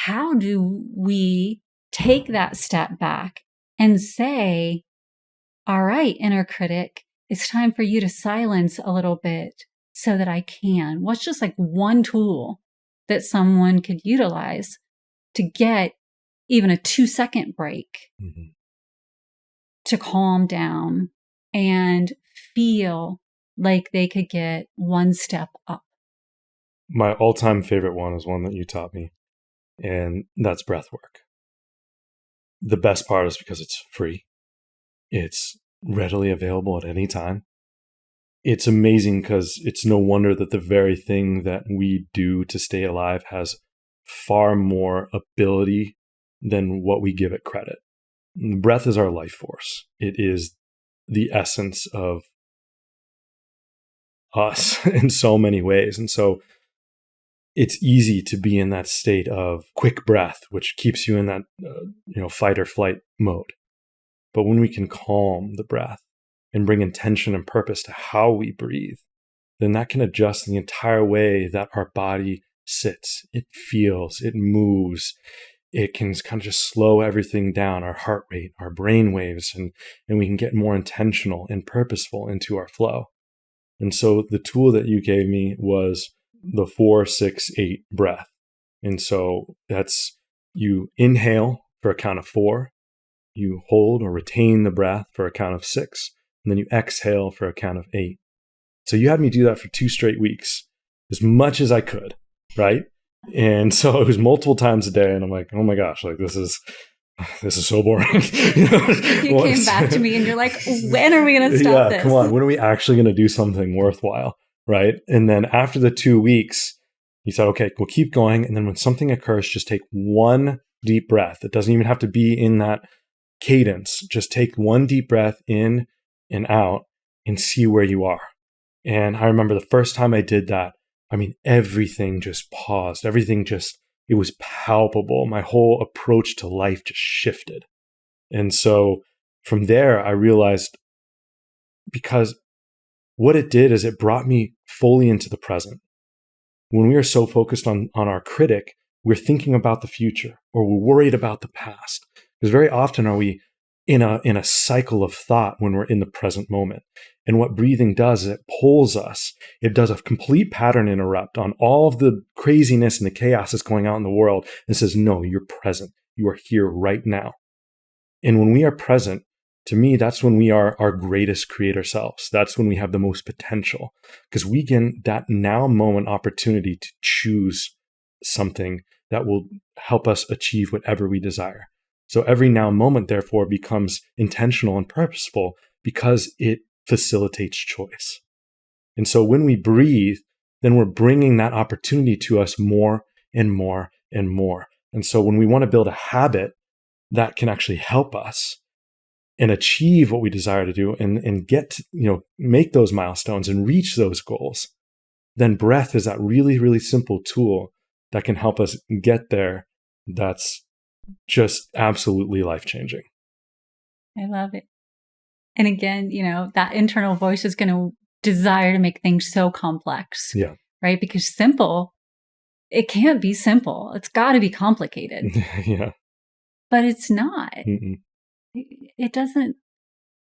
how do we take that step back and say, all right, inner critic, it's time for you to silence a little bit so that I can. What's just like one tool that someone could utilize to get even a 2-second break to calm down and feel like they could get one step up? My all-time favorite one is one that you taught me, and that's breath work. The best part is because it's free. It's readily available at any time. It's amazing because it's no wonder that the very thing that we do to stay alive has far more ability than what we give it credit. Breath is our life force. It is the essence of us in so many ways. And so it's easy to be in that state of quick breath, which keeps you in that fight or flight mode. But when we can calm the breath and bring intention and purpose to how we breathe, then that can adjust the entire way that our body sits. It feels, it moves. It can kind of just slow everything down, our heart rate, our brain waves, and we can get more intentional and purposeful into our flow. And so the tool that you gave me was the 4-6-8 breath. And so that's you inhale for a count of 4, you hold or retain the breath for a count of 6, and then you exhale for a count of 8. So you had me do that for 2 straight weeks, as much as I could, right? And so it was multiple times a day, and I'm like, oh my gosh, like this is so boring. You came back to me and you're like, when are we going to stop this? Come on, when are we actually going to do something worthwhile, right? And then after the 2 weeks, he said, okay, we'll keep going. And then when something occurs, just take one deep breath. It doesn't even have to be in that cadence. Just take one deep breath in and out and see where you are. And I remember the first time I did that, I mean, everything just paused. It was palpable. My whole approach to life just shifted. And so from there, I realized, because what it did is it brought me fully into the present. When we are so focused on our critic, we're thinking about the future, or we're worried about the past. Because very often are we in a cycle of thought when we're in the present moment. And what breathing does is it pulls us. It does a complete pattern interrupt on all of the craziness and the chaos that's going on in the world, and says, no, you're present. You are here right now. And when we are present, to me, that's when we are our greatest creator selves. That's when we have the most potential, because we get that now moment opportunity to choose something that will help us achieve whatever we desire. So every now moment, therefore, becomes intentional and purposeful because it facilitates choice. And so when we breathe, then we're bringing that opportunity to us more and more and more. And so when we want to build a habit that can actually help us and achieve what we desire to do and get to, make those milestones and reach those goals, then breath is that really, really simple tool that can help us get there. That's just absolutely life-changing. I love it. And again, that internal voice is going to desire to make things so complex. Yeah. Right? Because simple, it can't be simple. It's got to be complicated. Yeah. But it's not. Mm-mm. It doesn't.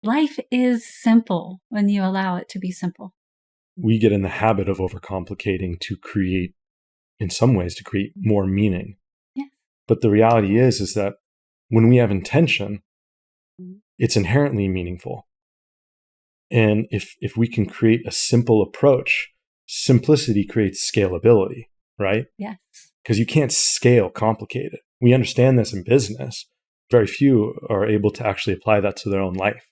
Life is simple when you allow it to be simple. We get in the habit of overcomplicating to create, in some ways, to create more meaning. Yeah. But the reality is that when we have intention, it's inherently meaningful. And if we can create a simple approach, simplicity creates scalability, right? Yes. Because you can't scale complicated. We understand this in business. Very few are able to actually apply that to their own life.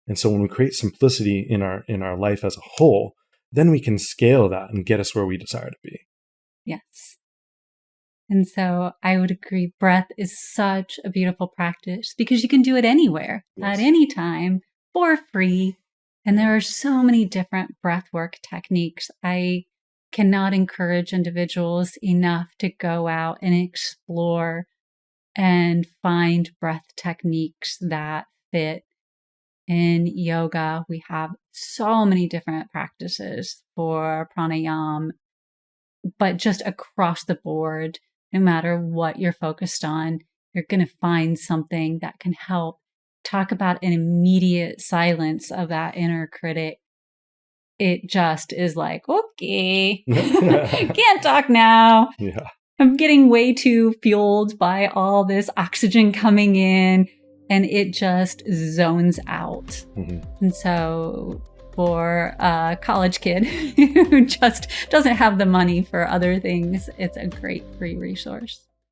And so when we create simplicity in our life as a whole, then we can scale that and get us where we desire to be. Yes. And so I would agree, breath is such a beautiful practice because you can do it anywhere, at any time, for free. And there are so many different breathwork techniques. I cannot encourage individuals enough to go out and explore and find breath techniques that fit. In yoga, we have so many different practices for pranayama, but just across the board, no matter what you're focused on, you're going to find something that can help. Talk about an immediate silence of that inner critic. It just is like, okay, can't talk now. Yeah. I'm getting way too fueled by all this oxygen coming in, and it just zones out. And so for a college kid who just doesn't have the money for other things, it's a great free resource.